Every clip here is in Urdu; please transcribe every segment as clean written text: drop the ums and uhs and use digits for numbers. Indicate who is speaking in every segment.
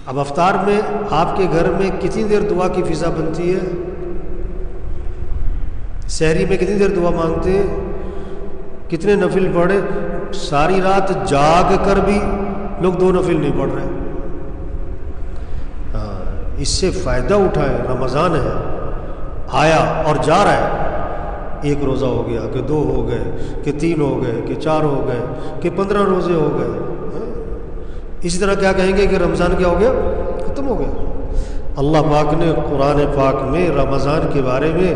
Speaker 1: اب افطار میں آپ کے گھر میں کتنی دیر دعا کی فضا بنتی ہے؟ سحری میں کتنی دیر دعا مانگتے ہیں؟ کتنے نفل پڑھے؟ ساری رات جاگ کر بھی لوگ 2 نفل نہیں پڑھ رہے۔ اس سے فائدہ اٹھائیں، رمضان ہے، آیا اور جا رہا ہے۔ 1 روزہ ہو گیا کہ 2 ہو گئے کہ 3 ہو گئے کہ 4 ہو گئے کہ 15 روزے ہو گئے۔ اسی طرح کیا کہیں گے کہ رمضان کیا ہو گیا؟ ختم ہو گیا۔ اللہ پاک نے قرآن پاک میں رمضان کے بارے میں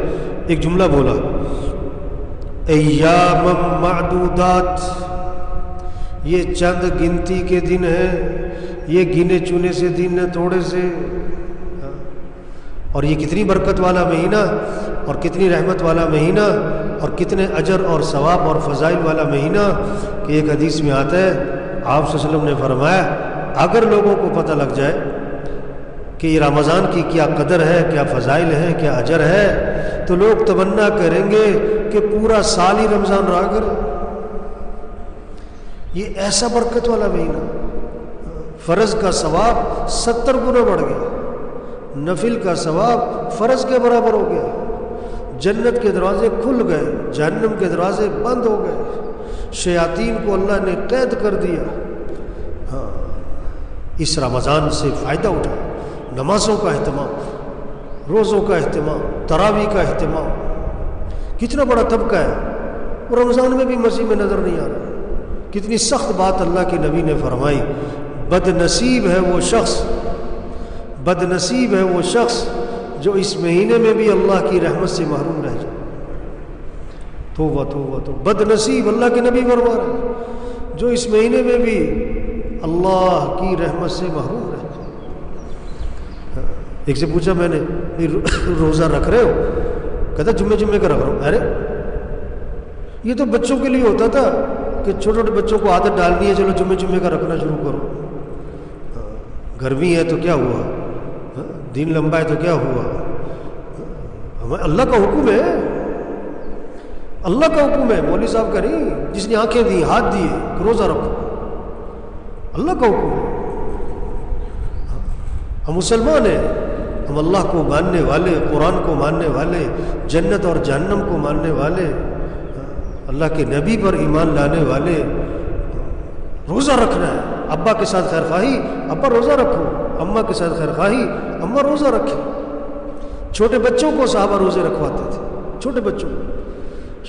Speaker 1: ایک جملہ بولا، ایام معدودات، یہ چند گنتی کے دن ہیں، یہ گنے چنے سے دن ہیں، تھوڑے سے، اور یہ کتنی برکت والا مہینہ اور کتنی رحمت والا مہینہ اور کتنے اجر اور ثواب اور فضائل والا مہینہ کہ ایک حدیث میں آتا ہے، آپ صلی اللہ علیہ وسلم نے فرمایا اگر لوگوں کو پتہ لگ جائے کہ یہ رمضان کی کیا قدر ہے، کیا فضائل ہے، کیا اجر ہے، تو لوگ تمنا کریں گے کہ پورا سال ہی رمضان رہا کرے۔ یہ ایسا برکت والا مہینہ، فرض کا ثواب 70 گنا بڑھ گیا، نفل کا ثواب فرض کے برابر ہو گیا، جنت کے دروازے کھل گئے، جہنم کے دروازے بند ہو گئے، شیاطین کو اللہ نے قید کر دیا۔ ہاں، اس رمضان سے فائدہ اٹھا، نمازوں کا اہتمام، روزوں کا اہتمام، تراویح کا اہتمام۔ کتنا بڑا طبقہ ہے وہ رمضان میں بھی مسیح میں نظر نہیں آ رہا۔ کتنی سخت بات اللہ کے نبی نے فرمائی، بد نصیب ہے وہ شخص، بد نصیب ہے وہ شخص جو اس مہینے میں بھی اللہ کی رحمت سے محروم رہ جائے۔ توبہ توبہ توبہ، بد نصیب، اللہ کے نبی فرما رہے ہیں جو اس مہینے میں بھی اللہ کی رحمت سے محروم رہ جائے۔ ایک سے پوچھا میں نے، روزہ رکھ رہے ہو؟ کہتا جمعے کا رکھ رہا ہوں۔ ارے یہ تو بچوں کے لیے ہوتا تھا کہ چھوٹے چھوٹے بچوں کو عادت ڈالنی ہے، چلو جمعے کا رکھنا شروع کرو۔ گرمی ہے تو کیا ہوا، دن لمبا ہے تو کیا ہوا، ہمیں اللہ کا حکم ہے، اللہ کا حکم ہے، مولوی صاحب کا نہیں، جس نے آنکھیں دی، ہاتھ دیے کہ روزہ رکھو، اللہ کا حکم ہے۔ ہم مسلمان ہیں، ہم اللہ کو ماننے والے، قرآن کو ماننے والے، جنت اور جہنم کو ماننے والے، اللہ کے نبی پر ایمان لانے والے۔ روزہ رکھنا ہے، ابا کے ساتھ خیر خواہی، ابا روزہ رکھو، اماں کے ساتھ خیر خواہی، اماں روزہ رکھیں۔ چھوٹے بچوں کو صحابہ روزے رکھواتے تھے، چھوٹے بچوں کو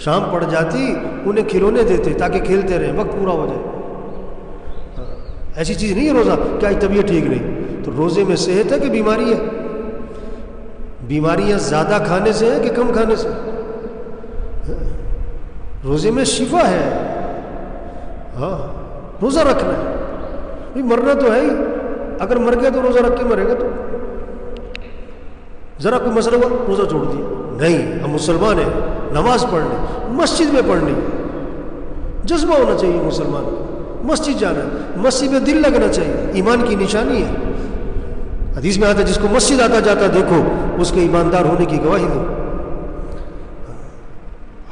Speaker 1: شام پڑ جاتی انہیں کھلونے دیتے تاکہ کھیلتے رہیں، وقت پورا ہو جائے۔ ایسی چیز نہیں ہے روزہ کیا طبیعت ٹھیک نہیں، تو روزے میں صحت ہے کہ بیماری ہے؟ بیماریاں زیادہ کھانے سے ہیں کہ کم کھانے سے؟ روزے میں شفا ہے۔ ہاں، روزہ رکھنا ہے، مرنا تو ہے ہی، اگر مر گیا تو روزہ رکھ کے مرے گا تو ذرا کوئی مسئلہ ہوا روزہ چھوڑ دیا؟ نہیں، ہم مسلمان ہیں، نماز پڑھنی، مسجد میں پڑھنی، جذبہ ہونا چاہیے مسلمان کو، مسجد جانا ہے، مسجد میں دل لگنا چاہیے، ایمان کی نشانی ہے۔ حدیث میں آتا ہے جس کو مسجد آتا جاتا دیکھو اس کے ایماندار ہونے کی گواہی دو۔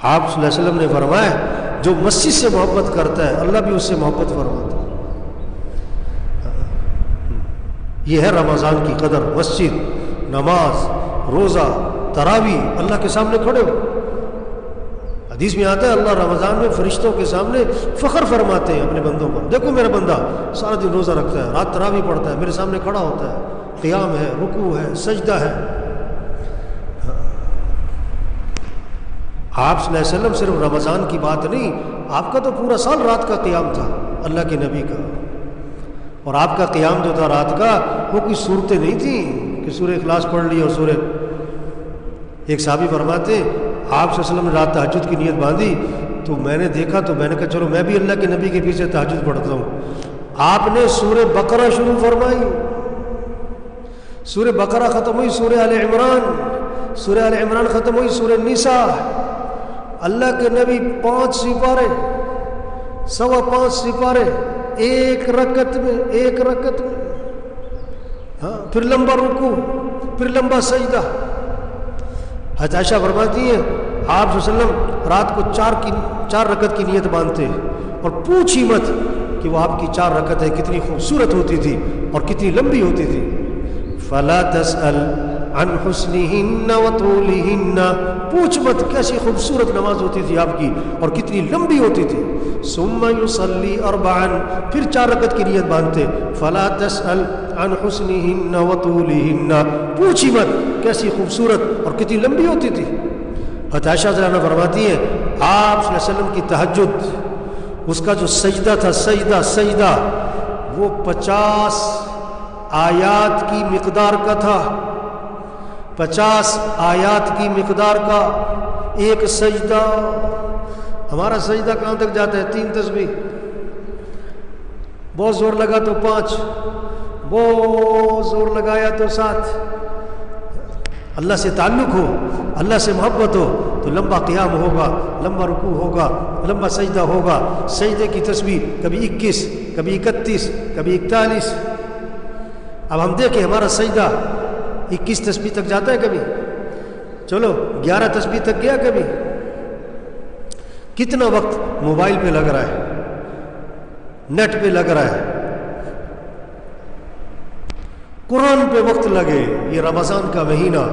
Speaker 1: آپ صلی اللہ علیہ وسلم نے فرمایا جو مسجد سے محبت کرتا ہے اللہ بھی اس سے محبت فرماتا ہے۔ یہ ہے رمضان کی قدر، مسجد، نماز، روزہ، تراویح، اللہ کے سامنے کھڑے ہو۔ حدیث میں آتا ہے اللہ رمضان میں فرشتوں کے سامنے فخر فرماتے ہیں اپنے بندوں پر، دیکھو میرا بندہ سارا دن روزہ رکھتا ہے، رات تراویح پڑھتا ہے، میرے سامنے کھڑا ہوتا ہے، قیام ہے، رکوع ہے، سجدہ ہے۔ آپ صلی اللہ علیہ وسلم صرف رمضان کی بات نہیں، آپ کا تو پورا سال رات کا قیام تھا اللہ کے نبی کا، اور آپ کا قیام جو تھا رات کا وہ کوئی صورتیں نہیں تھیں کہ سورہ اخلاص پڑھ لی اور سورہ۔ ایک صحابی فرماتے آپ صلی اللہ علیہ وسلم نے رات تہجد کی نیت باندھی تو میں نے دیکھا تو میں نے کہا چلو میں بھی اللہ کے نبی کے پیچھے تہجد پڑھتا ہوں۔ آپ نے سورہ بقرہ شروع فرمائی، سورہ بقرہ ختم ہوئی سورہ آل عمران، سورہ آل عمران ختم ہوئی سورہ نساء۔ اللہ کے نبی 5 سپارے، 5.25 سپارے ایک رکعت میں، ہاں، پھر لمبا رکوع، پھر لمبا سجدہ۔ حضرت عائشہ فرماتی ہیں آپ صلی اللہ علیہ وسلم رات کو 4 رکعت کی نیت باندھتے اور پوچھی مت کہ وہ آپ کی 4 رکعتیں کتنی خوبصورت ہوتی تھی اور کتنی لمبی ہوتی تھی. فلا تسأل عن حسنهن وطولهن، پوچھ مت کیسی خوبصورت نماز ہوتی تھی آپ کی اور کتنی لمبی ہوتی تھی. ثم يصلي 4، پھر 4 رکعت کی نیت باندھتے. فلا تسأل عن حسنهن وطولهن، پوچھ ہی مت کیسی خوبصورت اور کتنی لمبی ہوتی تھی. حضرت عائشہ رضی اللہ عنہا فرماتی ہیں آپ صلی اللہ علیہ وسلم کی تہجد، اس کا جو سجدہ تھا، سجدہ وہ 50 آیات کی مقدار کا تھا. 50 آیات کی مقدار کا ایک سجدہ. ہمارا سجدہ کہاں تک جاتا ہے؟ 3 تسبیح، بہت زور لگا تو 5، بہت زور لگایا تو 7. اللہ سے تعلق ہو، اللہ سے محبت ہو تو لمبا قیام ہوگا، لمبا رکوع ہوگا، لمبا سجدہ ہوگا. سجدے کی تسبیح کبھی 21، کبھی 31، کبھی 41. اب ہم دیکھیں ہمارا سجدہ 21 تسبیح تک جاتا ہے کبھی؟ چلو 11 تسبیح تک گیا کبھی؟ کتنا وقت موبائل پہ لگ رہا ہے، نیٹ پہ لگ رہا ہے. قرآن پہ وقت لگے. یہ رمضان کا مہینہ،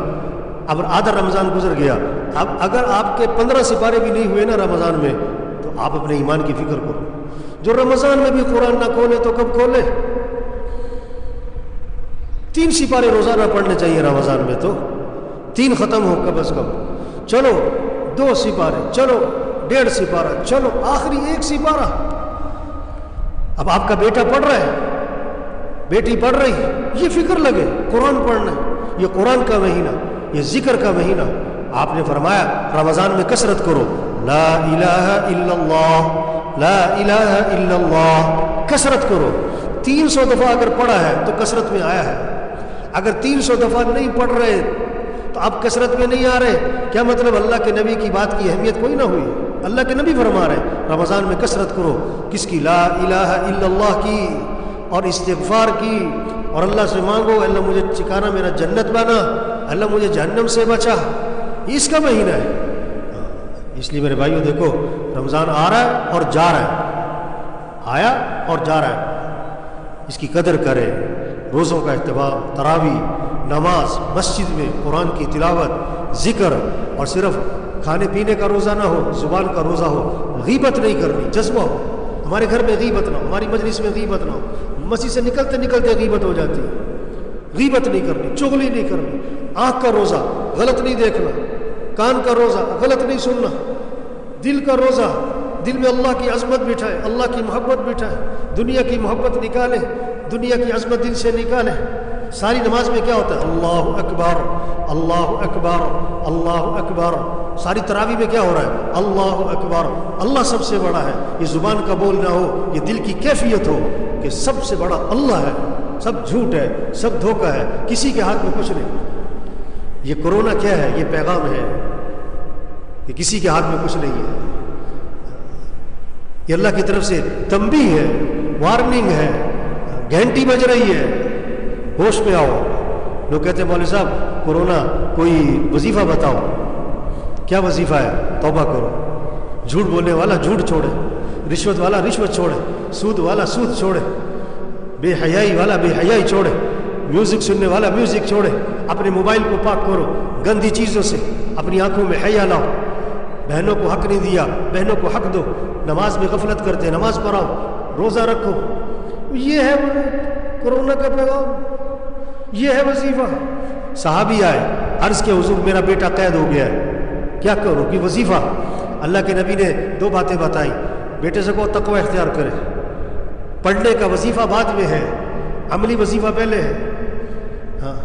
Speaker 1: اب آدھا رمضان گزر گیا. اب اگر آپ کے 15 سپارے بھی نہیں ہوئے نا رمضان میں تو آپ اپنے ایمان کی فکر کرو. جو رمضان میں بھی قرآن نہ کھولے تو کب کھولے؟ 3 سپارے روزانہ پڑھنے چاہیے رمضان میں، تو 3 ختم ہو کم از کم. چلو 2 سپارے، چلو 1.5 سپارہ، چلو آخری 1 سپارہ. اب آپ کا بیٹا پڑھ رہا ہے، بیٹی پڑھ رہی ہے، یہ فکر لگے قرآن پڑھنا. یہ قرآن کا مہینہ، یہ ذکر کا مہینہ. آپ نے فرمایا رمضان میں کثرت کرو، لا الہ الا اللہ، لا الہ الا اللہ، کثرت کرو. 300 دفعہ اگر پڑھا ہے تو کثرت میں آیا ہے. اگر 300 دفعہ نہیں پڑھ رہے تو آپ کثرت میں نہیں آ رہے. کیا مطلب؟ اللہ کے نبی کی بات کی اہمیت کوئی نہ ہوئی. اللہ کے نبی فرما رہے رمضان میں کثرت کرو. کس کی؟ لا الہ الا اللہ کی اور استغفار کی. اور اللہ سے مانگو اللہ مجھے ٹھکانہ میرا جنت بنا، اللہ مجھے جہنم سے بچا. اس کا مہینہ ہے. اس لیے میرے بھائیو دیکھو رمضان آ رہا ہے اور جا رہا ہے، آیا اور جا رہا ہے. اس کی قدر کرے. روزوں کا اہتمام، تراویح، نماز، مسجد میں قرآن کی تلاوت، ذکر. اور صرف کھانے پینے کا روزہ نہ ہو، زبان کا روزہ ہو. غیبت نہیں کرنی، جذبہ ہو. ہمارے گھر میں غیبت نہ ہو، ہماری مجلس میں غیبت نہ ہو. مسجد سے نکلتے نکلتے غیبت ہو جاتی ہے. غیبت نہیں کرنی، چغلی نہیں کرنی. آنکھ کا روزہ غلط نہیں دیکھنا، کان کا روزہ غلط نہیں سننا. دل کا روزہ، دل میں اللہ کی عظمت بٹھائے، اللہ کی محبت بٹھائے. دنیا کی محبت نکالے، دنیا کی عظمت دل سے نکالے. ساری نماز میں کیا ہوتا ہے؟ اللہ اکبر، اللہ اکبر، اللہ اکبر. ساری تراویح میں کیا ہو رہا ہے؟ اللہ اکبر. اللہ سب سے بڑا ہے. یہ زبان کا بول نہ ہو، یہ دل کی کیفیت ہو کہ سب سے بڑا اللہ ہے. سب جھوٹ ہے، سب دھوکہ ہے، کسی کے ہاتھ میں کچھ نہیں. یہ کرونا کیا ہے؟ یہ پیغام ہے کہ کسی کے ہاتھ میں کچھ نہیں ہے. یہ اللہ کی طرف سے تنبیہ ہے، وارننگ ہے. گھنٹی بج رہی ہے، ہوش میں آؤ. لوگ کہتے ہیں مولوی صاحب کرونا کوئی وظیفہ بتاؤ. کیا وظیفہ ہے؟ توبہ کرو. جھوٹ بولنے والا جھوٹ چھوڑے، رشوت والا رشوت چھوڑے، سود والا سود چھوڑے، بے حیائی والا بے حیائی چھوڑے، میوزک سننے والا میوزک چھوڑے. اپنے موبائل کو پاک کرو گندی چیزوں سے. اپنی آنکھوں میں حیا لاؤ. بہنوں کو حق نہیں دیا، بہنوں کو حق دو. نماز میں غفلت کرتے، نماز پڑھاؤ، روزہ رکھو. یہ ہے کرونا کا پیغام، یہ ہے وظیفہ. صحابی آئے، عرض کے حضور میرا بیٹا قید ہو گیا ہے، کیا کرو؟ کہ وظیفہ. اللہ کے نبی نے 2 باتیں بتائیں. بیٹے سے کہو تقوی اختیار کرے. پڑھنے کا وظیفہ بعد میں ہے، عملی وظیفہ پہلے ہے. ہاں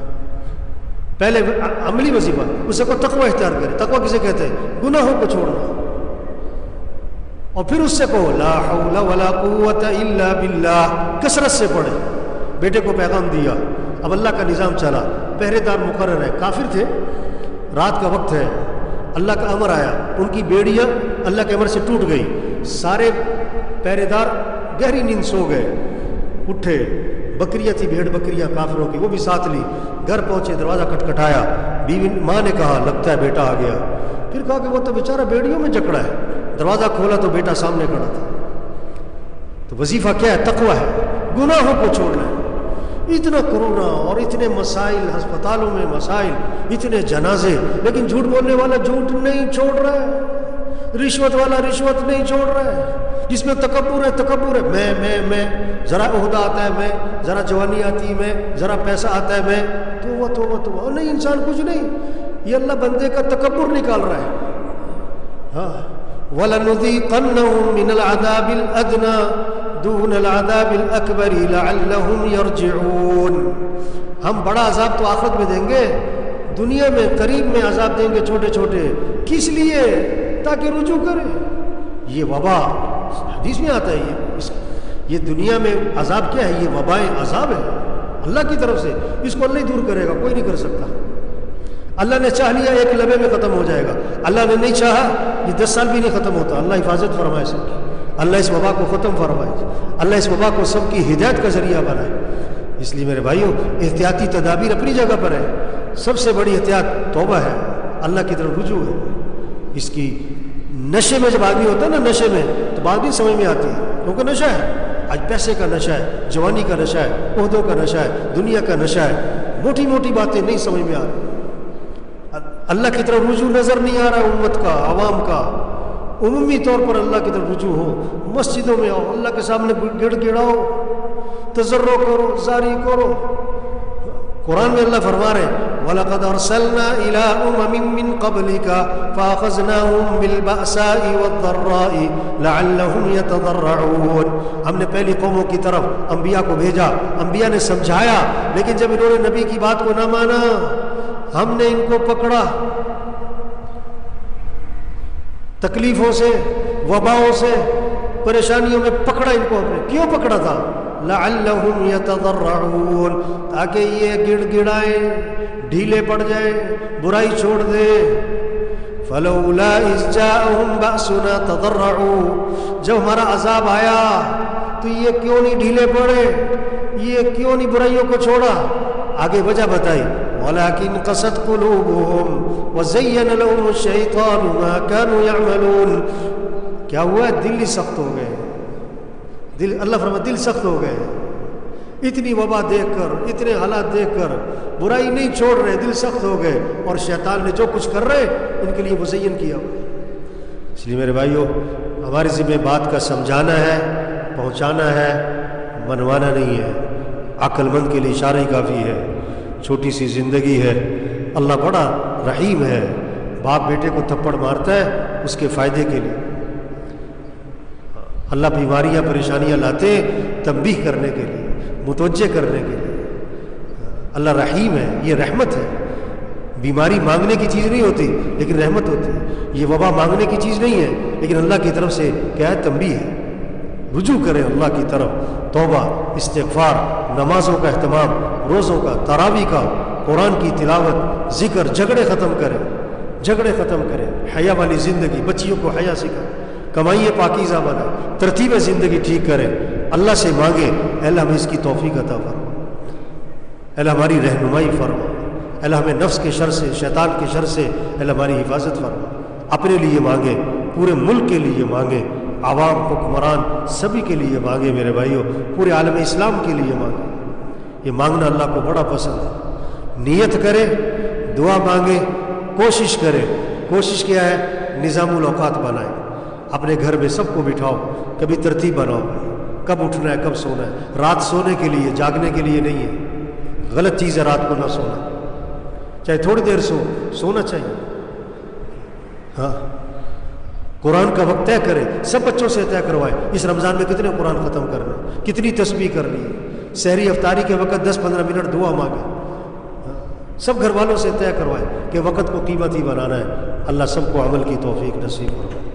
Speaker 1: پہلے عملی وظیفہ، اسے کو تقوی اختیار کرے. تقوی کسے کہتے ہیں؟ گناہوں کو چھوڑنا. اور پھر اس سے کہو لا حول ولا قوت الا باللہ. کثرت سے پڑھے. بیٹے کو پیغام دیا. اب اللہ کا نظام چلا، پہرے دار مقرر ہے. کافر تھے، رات کا وقت ہے، اللہ کا امر آیا. ان کی بیڑیاں اللہ کے امر سے ٹوٹ گئی. سارے پہرے دار گہری نیند سو گئے. اٹھے، بکریاں تھی، بھیڑ بکریاں کافروں کی، وہ بھی ساتھ لی. گھر پہنچے، دروازہ کھٹکھٹایا. بیوی ماں نے کہا لگتا ہے بیٹا آ گیا. پھر کہا کہ وہ تو بیچارہ بیڑیوں میں جکڑا ہے. دروازہ کھولا تو بیٹا سامنے کھڑا تھا. تو وظیفہ کیا ہے؟ تقویٰ ہے، گناہوں کو چھوڑنا ہے۔ اتنا کرونا اور اتنے مسائل، ہسپتالوں میں مسائل، اتنے جنازے، لیکن جھوٹ بولنے والا جھوٹ نہیں چھوڑ رہا ہے، رشوت والا رشوت نہیں چھوڑ رہا ہے، جس میں تکبر ہے تکبر ہے، میں ذرا عہدہ آتا ہے میں، ذرا جوانی آتی ہے میں، ذرا پیسہ آتا ہے میں، توبہ توبہ توبہ۔ نہیں، انسان کچھ نہیں، یہ اللہ بندے کا تکبر نکال رہا ہے۔ ہاں، وَلَنُذِيقَنَّهُم مِّنَ الْعَذَابِ الْأَدْنَىٰ دُونَ الْعَذَابِ الْأَكْبَرِ لَعَلَّهُمْ يَرْجِعُونَ۔ ہم بڑا عذاب تو آخرت میں دیں گے، دنیا میں قریب میں عذاب دیں گے چھوٹے چھوٹے، کس لیے؟ تاکہ رجوع کرے۔ یہ وبا حدیث میں آتا ہے، یہ دنیا میں عذاب کیا ہے؟ یہ وبائیں عذاب ہے اللہ کی طرف سے، اس کو اللہ ہی دور کرے گا، کوئی نہیں کر سکتا۔ اللہ نے چاہ لیا ایک لمحے میں ختم ہو جائے گا، اللہ نے نہیں چاہا یہ 10 سال بھی نہیں ختم ہوتا۔ اللہ حفاظت فرمائے سب کی، اللہ اس وبا کو ختم فرمائے، اللہ اس وبا کو سب کی ہدایت کا ذریعہ بنائے۔ اس لیے میرے بھائیوں، احتیاطی تدابیر اپنی جگہ پر ہے، سب سے بڑی احتیاط توبہ ہے، اللہ کی طرف رجوع ہے۔ اس کی نشے میں جب آدمی ہوتا ہے نا، نشے میں تو بات بھی سمجھ میں آتی ہے، کیونکہ نشہ ہے، آج پیسے کا نشہ ہے، جوانی کا نشہ ہے، عہدوں کا نشہ ہے، دنیا کا نشہ ہے، موٹی موٹی باتیں نہیں سمجھ میں آ رہی، اللہ کی طرف رجوع نظر نہیں آ رہا ہے، امت کا، عوام کا۔ عمومی طور پر اللہ کی طرف رجوع ہو، مسجدوں میں آؤ، اللہ کے سامنے گڑ گڑاؤ، تضرع کرو، زاری کرو۔ قرآن میں اللہ فرما رہے ہیں وَلَقَدْ أَرْسَلْنَا إِلَىٰ أُمَمٍ مِّن قَبْلِكَ فَأَخَذْنَاهُم بِالْبَأْسَاءِ وَالضَّرَّاءِ لَعَلَّهُمْ يَتَضَرَّعُونَ۔ ہم نے پہلی قوموں کی طرف انبیاء کو بھیجا، انبیاء نے سمجھایا، لیکن جب انہوں نے نبی کی بات کو نہ مانا، ہم نے ان کو پکڑا، تکلیفوں سے، وباؤں سے، پریشانیوں میں پکڑا ان کو۔ ہم نے کیوں پکڑا تھا؟ لعلہم یتضرعون، تاکہ یہ گڑ گڑائیں، ڈھیلے پڑ جائیں، برائی چھوڑ دیں۔ فلولا اذ جاءہم بأسنا تضرعوا، جب ہمارا عذاب آیا تو یہ کیوں نہیں ڈھیلے پڑے، یہ کیوں نہیں برائیوں کو چھوڑا؟ آگے وجہ بتائی وَلَكِنْ قَسَتْ قُلُوبُهُمْ وَزَيَّنَ لَهُمُ الشَّيْطَانُ مَا كَانُوا يَعْمَلُونَ۔ کیا ہوا ہے؟ دل ہی سخت ہو گئے، دل، اللہ فرماتا دل سخت ہو گئے، اتنی وبا دیکھ کر، اتنے حالات دیکھ کر برائی نہیں چھوڑ رہے، دل سخت ہو گئے، اور شیطان نے جو کچھ کر رہے ان کے لیے مزین کیا ہوا۔ اس لیے میرے بھائیوں، ہماری ذمہ بات کا سمجھانا ہے، پہنچانا ہے، منوانا نہیں ہے۔ عقل مند کے لیے اشارہ ہی کافی ہے، چھوٹی سی زندگی ہے، اللہ بڑا رحیم ہے، باپ بیٹے کو تھپڑ مارتا ہے اس کے فائدے کے لیے، اللہ بیماریاں پریشانیاں لاتے تنبیہ کرنے کے لیے، متوجہ کرنے کے لیے۔ اللہ رحیم ہے، یہ رحمت ہے۔ بیماری مانگنے کی چیز نہیں ہوتی لیکن رحمت ہوتی ہے، یہ وبا مانگنے کی چیز نہیں ہے لیکن اللہ کی طرف سے کیا ہے؟ تنبیہ ہے۔ رجوع کریں اللہ کی طرف، توبہ، استغفار، نمازوں کا اہتمام، روزوں کا، تراویح کا، قرآن کی تلاوت، ذکر، جھگڑے ختم کریں، جھگڑے ختم کریں، حیا والی زندگی، بچیوں کو حیا سکھائیں، کمائیے پاکیزہ بنائیں، ترتیب زندگی ٹھیک کریں، اللہ سے مانگیں اے اللہ ہمیں اس کی توفیق عطا فرما، اے اللہ ہماری رہنمائی فرما، اے اللہ ہمیں نفس کے شر سے، شیطان کے شر سے اے اللہ ہماری حفاظت فرما۔ اپنے لیے مانگیں، پورے ملک کے لیے مانگیں، عوام، حکمران سبھی کے لیے مانگیں میرے بھائیوں، پورے عالم اسلام کے لیے مانگیں۔ یہ مانگنا اللہ کو بڑا پسند ہے۔ نیت کریں، دعا مانگیں، کوشش کریں۔ کوشش کیا ہے؟ نظام الاوقات بنائیں، اپنے گھر میں سب کو بٹھاؤ، کبھی ترتیب بناؤ، کب اٹھنا ہے، کب سونا ہے۔ رات سونے کے لیے، جاگنے کے لیے نہیں ہے، غلط چیز ہے رات کو نہ سونا، چاہے تھوڑی دیر سونا چاہیے۔ ہاں، قرآن کا وقت طے کریں، سب بچوں سے طے کروائیں اس رمضان میں کتنے قرآن ختم کرنا، کتنی تسبیح کرنی ہے، سحری افطاری کے وقت 10-15 منٹ دعا مانگیں، سب گھر والوں سے طے کروائیں کہ وقت کو قیمتی بنانا ہے۔ اللہ سب کو عمل کی توفیق نصیب فرمائے۔